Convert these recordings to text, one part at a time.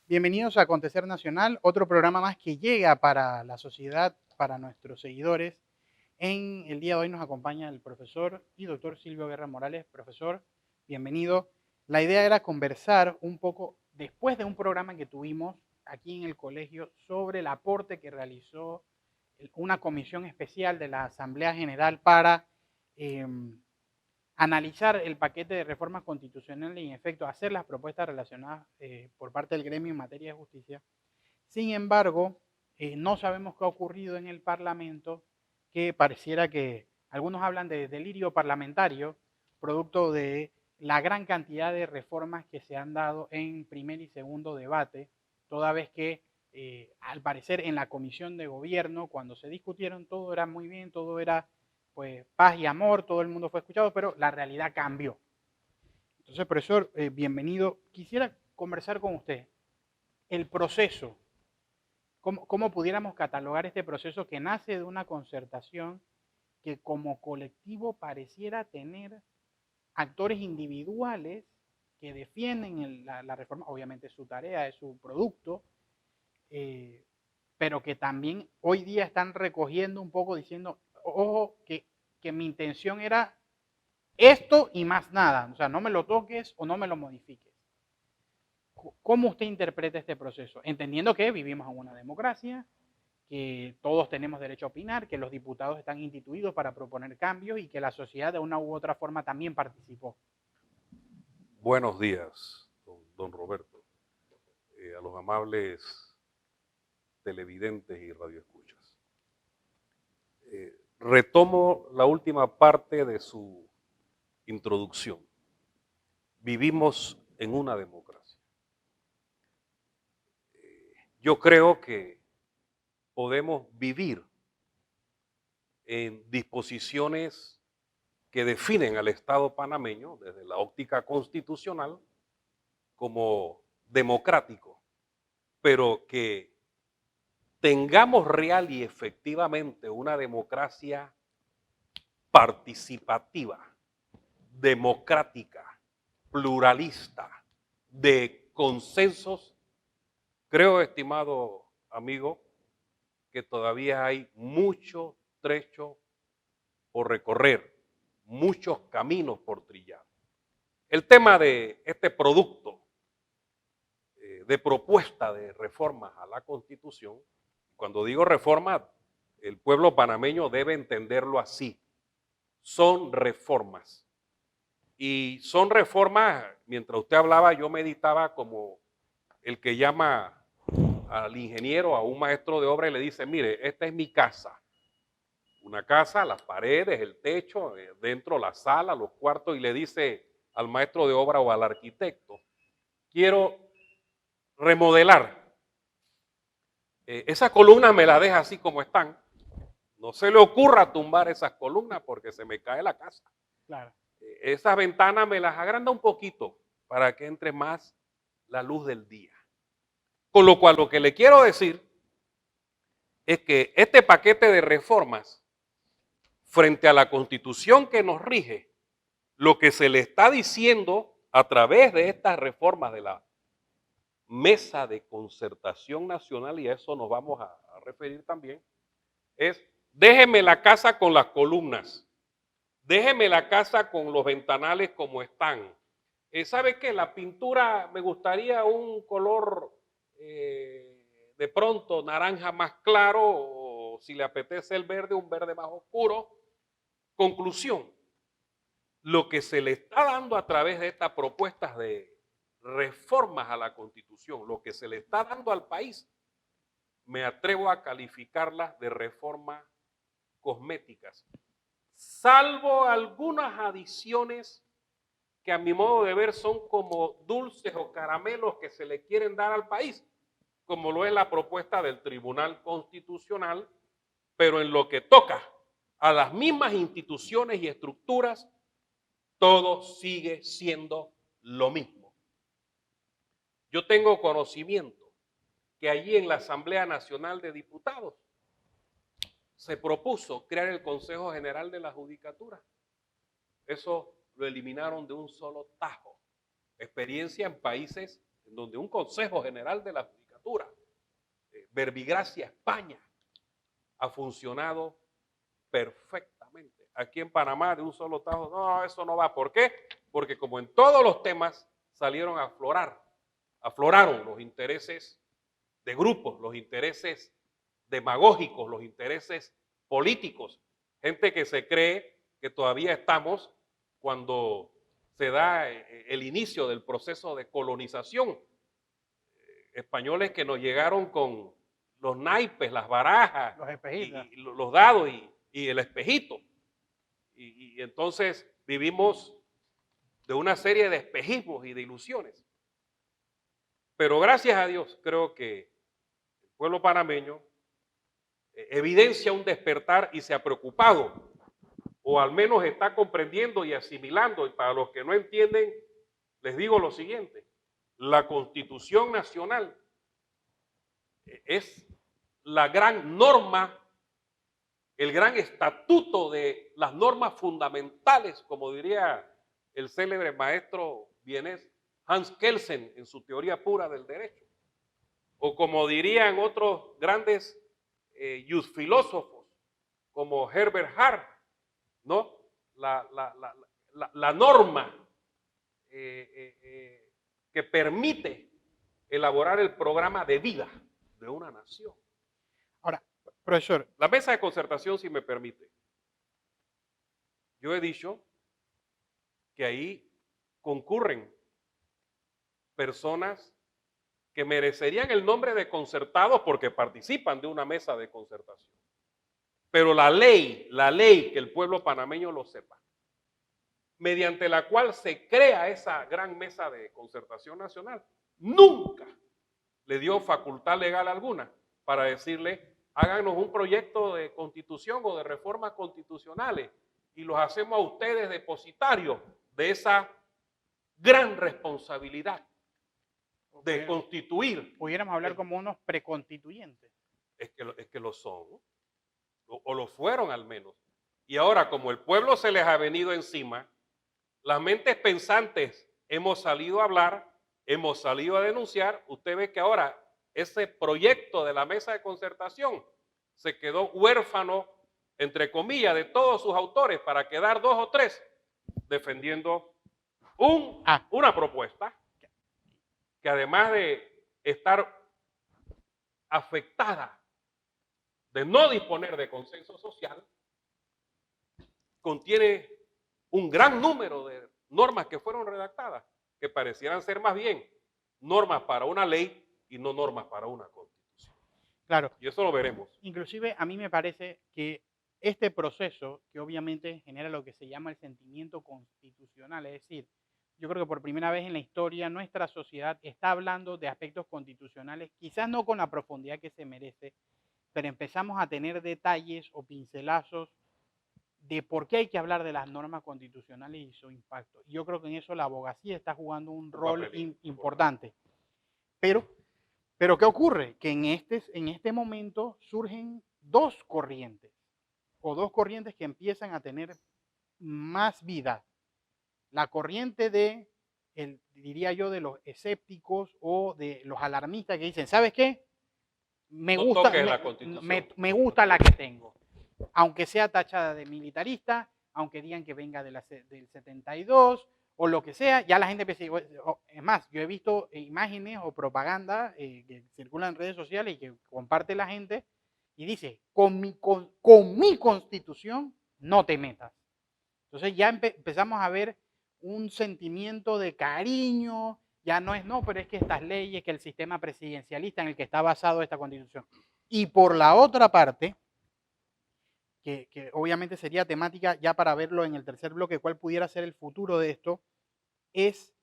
Bienvenidos a Acontecer Nacional, otro programa más que llega para la sociedad, para nuestros seguidores. En el día de hoy nos acompaña el profesor y doctor Silvio Guerra Morales. Profesor, bienvenido. La idea era conversar un poco después de un programa que tuvimos aquí en el colegio sobre el aporte que realizó una comisión especial de la Asamblea General para analizar el paquete de reformas constitucionales y en efecto hacer las propuestas relacionadas por parte del gremio en materia de justicia. Sin embargo, no sabemos qué ha ocurrido en el Parlamento, que pareciera que algunos hablan de delirio parlamentario, producto de la gran cantidad de reformas que se han dado en primer y segundo debate, toda vez que al parecer en la comisión de gobierno, cuando se discutieron, todo era muy bien, todo era pues paz y amor, todo el mundo fue escuchado, pero la realidad cambió. Entonces, profesor, bienvenido. Quisiera conversar con usted el proceso. ¿Cómo pudiéramos catalogar este proceso que nace de una concertación que como colectivo pareciera tener actores individuales que defienden la reforma? Obviamente es su tarea, es su producto, eh, pero que también hoy día están recogiendo un poco diciendo, ojo, que mi intención era esto y más nada. O sea, no me lo toques o no me lo modifiques. ¿Cómo usted interpreta este proceso? Entendiendo que vivimos en una democracia, que todos tenemos derecho a opinar, que los diputados están instituidos para proponer cambios y que la sociedad de una u otra forma también participó. Buenos días, don Roberto, a los amables televidentes y radioescuchas. Retomo la última parte de su introducción. Vivimos en una democracia. Yo creo que podemos vivir en disposiciones que definen al Estado panameño desde la óptica constitucional como democrático, pero que tengamos real y efectivamente una democracia participativa, democrática, pluralista, de consensos, creo, estimado amigo, que todavía hay mucho trecho por recorrer, muchos caminos por trillar. El tema de este producto de propuesta de reformas a la Constitución, cuando digo reforma, el pueblo panameño debe entenderlo así. Son reformas. Y son reformas, mientras usted hablaba, yo meditaba como el que llama al ingeniero, a un maestro de obra y le dice, mire, esta es mi casa. Una casa, las paredes, el techo, dentro la sala, los cuartos, y le dice al maestro de obra o al arquitecto, quiero remodelar. Esas columnas me las deja así como están. No se le ocurra tumbar esas columnas porque se me cae la casa. Claro. Esas ventanas me las agranda un poquito para que entre más la luz del día. Con lo cual, lo que le quiero decir es que este paquete de reformas, frente a la Constitución que nos rige, lo que se le está diciendo a través de estas reformas de la Mesa de Concertación Nacional, y a eso nos vamos a referir también, es déjeme la casa con las columnas, déjeme la casa con los ventanales como están. ¿Sabe qué? La pintura me gustaría un color de pronto naranja más claro, o si le apetece el verde, un verde más oscuro. Conclusión, lo que se le está dando a través de estas propuestas de reformas a la Constitución, lo que se le está dando al país, me atrevo a calificarlas de reformas cosméticas, salvo algunas adiciones que a mi modo de ver son como dulces o caramelos que se le quieren dar al país, como lo es la propuesta del Tribunal Constitucional, pero en lo que toca a las mismas instituciones y estructuras, todo sigue siendo lo mismo. Yo tengo conocimiento que allí en la Asamblea Nacional de Diputados se propuso crear el Consejo General de la Judicatura. Eso lo eliminaron de un solo tajo. Experiencia en países en donde un Consejo General de la Judicatura, Verbigracia España, ha funcionado perfectamente. Aquí en Panamá, de un solo tajo, no, eso no va. ¿Por qué? Porque como en todos los temas salieron a afloraron los intereses de grupos, los intereses demagógicos, los intereses políticos, gente que se cree que todavía estamos cuando se da el inicio del proceso de colonización. Españoles que nos llegaron con los naipes, las barajas, Los espejitos. y los dados y el espejito. Y entonces vivimos de una serie de espejismos y de ilusiones. Pero gracias a Dios creo que el pueblo panameño evidencia un despertar y se ha preocupado, o al menos está comprendiendo y asimilando. Y para los que no entienden, les digo lo siguiente: la Constitución Nacional es la gran norma, el gran estatuto de las normas fundamentales, como diría el célebre maestro vienés Hans Kelsen en su teoría pura del derecho, o como dirían otros grandes filósofos como Herbert Hart, ¿no? La norma que permite elaborar el programa de vida de una nación. Ahora, profesor. La mesa de concertación, si me permite, yo he dicho que ahí concurren personas que merecerían el nombre de concertados porque participan de una mesa de concertación. Pero la ley, que el pueblo panameño lo sepa, mediante la cual se crea esa gran mesa de concertación nacional, nunca le dio facultad legal alguna para decirle: háganos un proyecto de constitución o de reformas constitucionales y los hacemos a ustedes depositarios de esa gran responsabilidad de constituir. Pudiéramos hablar como unos preconstituyentes. Es que lo son, o lo fueron al menos. Y ahora, como el pueblo se les ha venido encima, las mentes pensantes hemos salido a hablar, hemos salido a denunciar. Usted ve que ahora ese proyecto de la mesa de concertación se quedó huérfano, entre comillas, de todos sus autores, para quedar 2 o 3 defendiendo una propuesta que, además de estar afectada de no disponer de consenso social, contiene un gran número de normas que fueron redactadas que parecieran ser más bien normas para una ley y no normas para una constitución. Claro. Y eso lo veremos. Inclusive a mí me parece que este proceso, que obviamente genera lo que se llama el sentimiento constitucional, es decir, yo creo que por primera vez en la historia nuestra sociedad está hablando de aspectos constitucionales, quizás no con la profundidad que se merece, pero empezamos a tener detalles o pincelazos de por qué hay que hablar de las normas constitucionales y su impacto. Yo creo que en eso la abogacía está jugando un rol importante. Pero ¿qué ocurre? Que en este momento surgen dos corrientes que empiezan a tener más vida. La corriente diría yo, de los escépticos o de los alarmistas que dicen: ¿sabes qué? Me gusta la que tengo. Aunque sea tachada de militarista, aunque digan que venga del 72 o lo que sea, ya la gente empieza. Es más, yo he visto imágenes o propaganda que circulan en redes sociales y que comparte la gente y dice: con mi constitución no te metas. Entonces ya empezamos a ver un sentimiento de cariño, ya no es pero es que estas leyes, que el sistema presidencialista en el que está basado esta constitución. Y por la otra parte, que obviamente sería temática ya para verlo en el tercer bloque, cuál pudiera ser el futuro de esto, es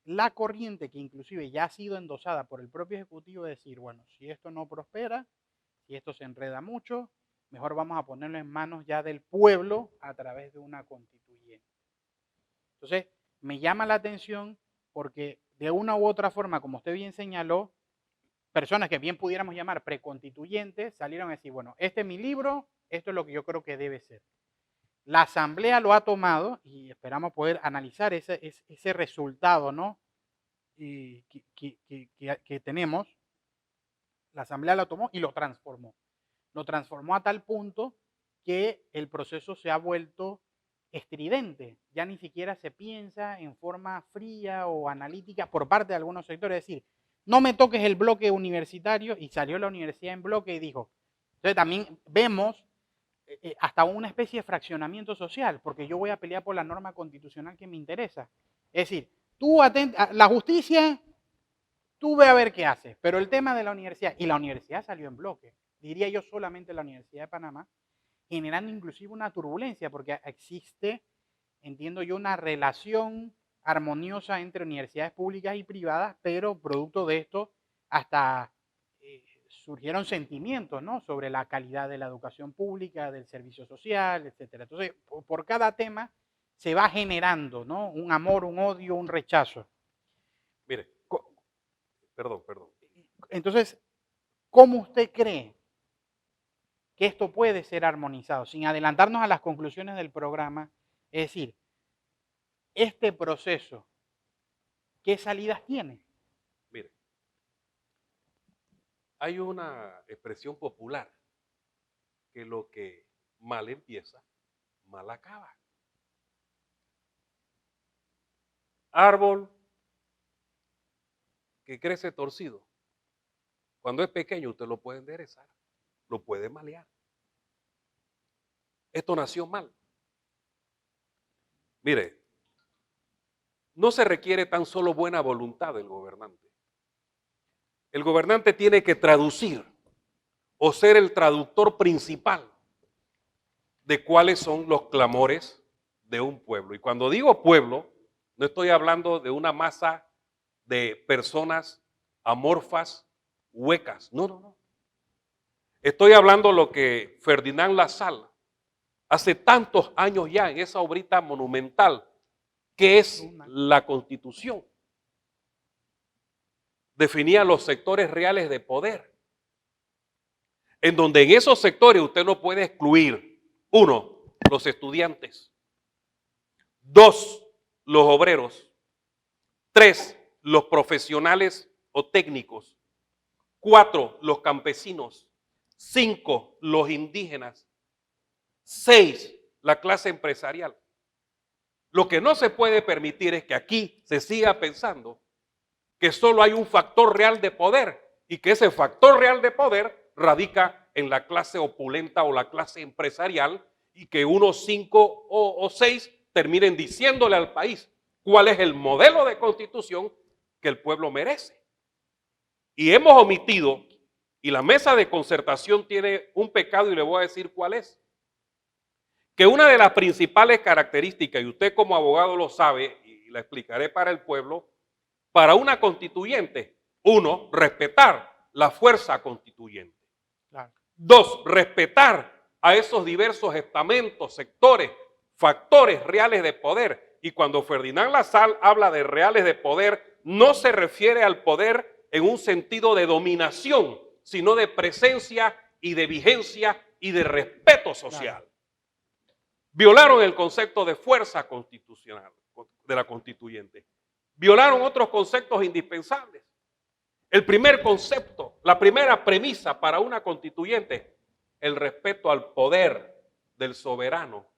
la corriente que inclusive ya ha sido endosada por el propio Ejecutivo de decir: bueno, si esto no prospera, si esto se enreda mucho, mejor vamos a ponerlo en manos ya del pueblo a través de una constituyente. Entonces, me llama la atención porque de una u otra forma, como usted bien señaló, personas que bien pudiéramos llamar preconstituyentes salieron a decir: bueno, este es mi libro, esto es lo que yo creo que debe ser. La Asamblea lo ha tomado y esperamos poder analizar ese resultado, ¿no? que tenemos, la Asamblea lo tomó y lo transformó. Lo transformó a tal punto que el proceso se ha vuelto estridente. Ya ni siquiera se piensa en forma fría o analítica por parte de algunos sectores. Es decir, no me toques el bloque universitario, y salió la universidad en bloque y dijo. Entonces también vemos hasta una especie de fraccionamiento social, porque yo voy a pelear por la norma constitucional que me interesa. Es decir, tú la justicia, tú ve a ver qué haces, pero el tema de la universidad, y la universidad salió en bloque, diría yo solamente la Universidad de Panamá, generando inclusive una turbulencia, porque existe, entiendo yo, una relación armoniosa entre universidades públicas y privadas, pero producto de esto hasta surgieron sentimientos, ¿no?, sobre la calidad de la educación pública, del servicio social, etcétera. Entonces, por cada tema se va generando, ¿no?, un amor, un odio, un rechazo. Mire, perdón. Entonces, ¿cómo usted cree que esto puede ser armonizado? Sin adelantarnos a las conclusiones del programa, es decir, este proceso, ¿qué salidas tiene? Mire, hay una expresión popular que lo que mal empieza, mal acaba. Árbol que crece torcido, cuando es pequeño usted lo puede enderezar, lo puede malear. Esto nació mal. Mire, no se requiere tan solo buena voluntad del gobernante. El gobernante tiene que traducir o ser el traductor principal de cuáles son los clamores de un pueblo. Y cuando digo pueblo, no estoy hablando de una masa de personas amorfas, huecas. No. Estoy hablando lo que Ferdinand Lassalle, hace tantos años ya, en esa obrita monumental, que es la Constitución, definía los sectores reales de poder, en donde en esos sectores usted no puede excluir, 1, los estudiantes, 2, los obreros, 3, los profesionales o técnicos, 4, los campesinos, 5, los indígenas, 6, la clase empresarial. Lo que no se puede permitir es que aquí se siga pensando que solo hay un factor real de poder y que ese factor real de poder radica en la clase opulenta o la clase empresarial y que unos 5 o 6 terminen diciéndole al país cuál es el modelo de constitución que el pueblo merece. Y hemos omitido, y la mesa de concertación tiene un pecado y le voy a decir cuál es, que una de las principales características, y usted como abogado lo sabe, y la explicaré para el pueblo, para una constituyente, 1, respetar la fuerza constituyente. Claro. 2, respetar a esos diversos estamentos, sectores, factores reales de poder. Y cuando Ferdinand Lassalle habla de reales de poder, no se refiere al poder en un sentido de dominación, sino de presencia y de vigencia y de respeto social. Claro. Violaron el concepto de fuerza constitucional de la constituyente. Violaron otros conceptos indispensables. El primer concepto, la primera premisa para una constituyente, el respeto al poder del soberano.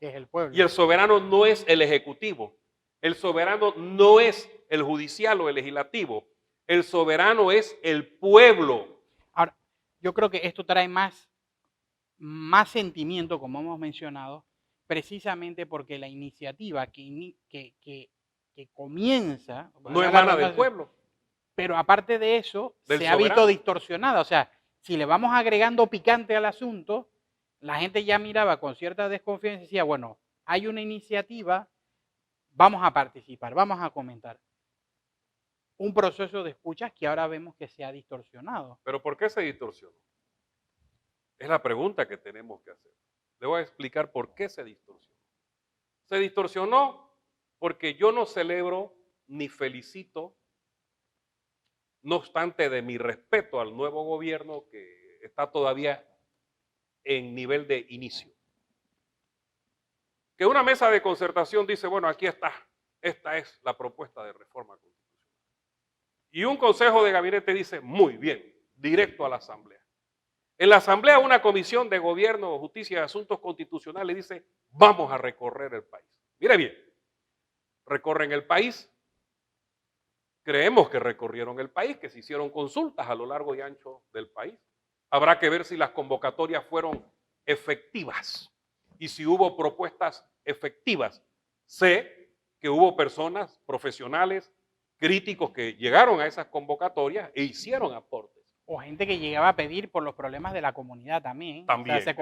Que es el pueblo. Y el soberano no es el ejecutivo. El soberano no es el judicial o el legislativo. El soberano es el pueblo. Ahora, yo creo que esto trae más sentimiento, como hemos mencionado, precisamente porque la iniciativa que comienza no emana del pueblo. Pero aparte de eso, se ha visto distorsionada. O sea, si le vamos agregando picante al asunto, la gente ya miraba con cierta desconfianza y decía, bueno, hay una iniciativa, vamos a participar, vamos a comentar. Un proceso de escuchas que ahora vemos que se ha distorsionado. ¿Pero por qué se distorsionó? Es la pregunta que tenemos que hacer. Le voy a explicar por qué se distorsionó. Se distorsionó porque yo no celebro ni felicito, no obstante de mi respeto al nuevo gobierno que está todavía en nivel de inicio. Que una mesa de concertación dice, bueno, aquí está, esta es la propuesta de reforma constitucional. Y un consejo de gabinete dice, muy bien, directo a la asamblea. En la asamblea una comisión de gobierno, justicia y asuntos constitucionales dice, vamos a recorrer el país. Mire bien, recorren el país. Creemos que recorrieron el país, que se hicieron consultas a lo largo y ancho del país. Habrá que ver si las convocatorias fueron efectivas y si hubo propuestas efectivas. Sé que hubo personas profesionales, críticos que llegaron a esas convocatorias e hicieron aportes. O gente que llegaba a pedir por los problemas de la comunidad también. También. O sea,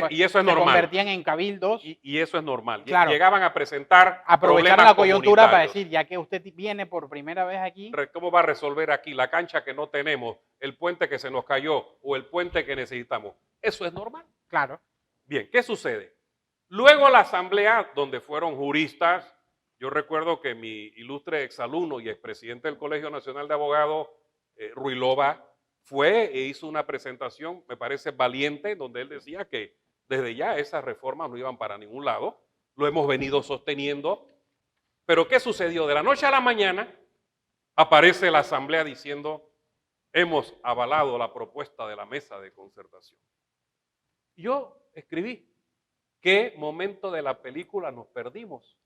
Y eso es se normal. convertían en cabildos. Y eso es normal. Claro. Llegaban a presentar Aprovechar problemas la coyuntura para comunitarios. decir, ya que usted viene por primera vez aquí, ¿Cómo va a resolver aquí la cancha que no tenemos, el puente que se nos cayó o el puente que necesitamos? Eso es normal. claro, Bien, ¿qué sucede? Luego la asamblea, donde fueron juristas, yo recuerdo que mi ilustre exalumno y expresidente del Colegio Nacional de Abogados, Ruilova, fue e hizo una presentación, me parece valiente, donde él decía que desde ya esas reformas no iban para ningún lado, lo hemos venido sosteniendo, pero ¿qué sucedió? De la noche a la mañana aparece la asamblea diciendo, hemos avalado la propuesta de la mesa de concertación. Yo escribí, ¿qué momento de la película nos perdimos?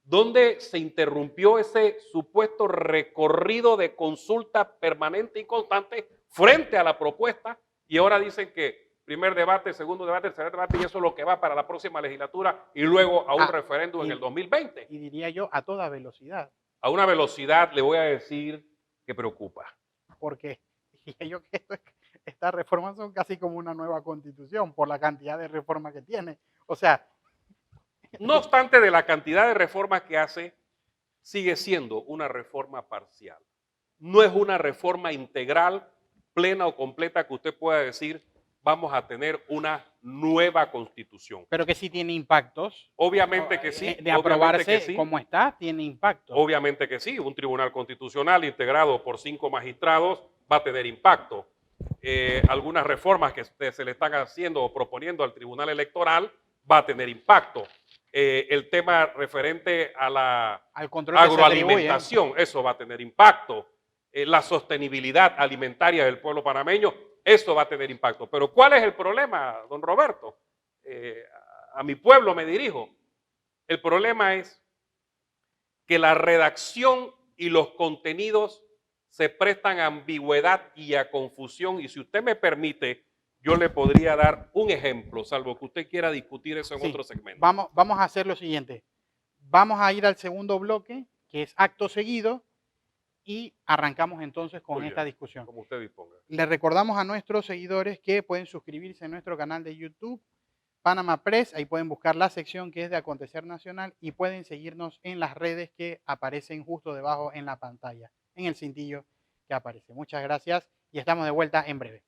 ¿Dónde se interrumpió ese supuesto recorrido de consulta permanente y constante frente a la propuesta? Y ahora dicen que primer debate, segundo debate, tercer debate, y eso es lo que va para la próxima legislatura y luego a un referéndum en el 2020. Y diría yo, a toda velocidad. A una velocidad, le voy a decir, que preocupa. Porque yo que estas reformas son casi como una nueva constitución por la cantidad de reformas que tiene. O sea, no obstante de la cantidad de reformas que hace, sigue siendo una reforma parcial. No es una reforma integral, plena o completa que usted pueda decir, vamos a tener una nueva constitución. Pero que sí tiene impactos. Obviamente que sí. De aprobarse como está, tiene impactos. Obviamente que sí. Un tribunal constitucional integrado por 5 magistrados va a tener impacto. Algunas reformas que se le están haciendo o proponiendo al tribunal electoral va a tener impacto. El tema referente a la al control agroalimentación, eso va a tener impacto. La sostenibilidad alimentaria del pueblo panameño, eso va a tener impacto. Pero ¿cuál es el problema, don Roberto? A mi pueblo me dirijo. El problema es que la redacción y los contenidos se prestan a ambigüedad y a confusión. Y si usted me permite, yo le podría dar un ejemplo, salvo que usted quiera discutir eso en otro segmento. Vamos a hacer lo siguiente. Vamos a ir al segundo bloque, que es acto seguido, y arrancamos entonces con esta discusión. Como usted disponga. Le recordamos a nuestros seguidores que pueden suscribirse a nuestro canal de YouTube, Panama Press, ahí pueden buscar la sección que es de Acontecer Nacional y pueden seguirnos en las redes que aparecen justo debajo en la pantalla, en el cintillo que aparece. Muchas gracias y estamos de vuelta en breve.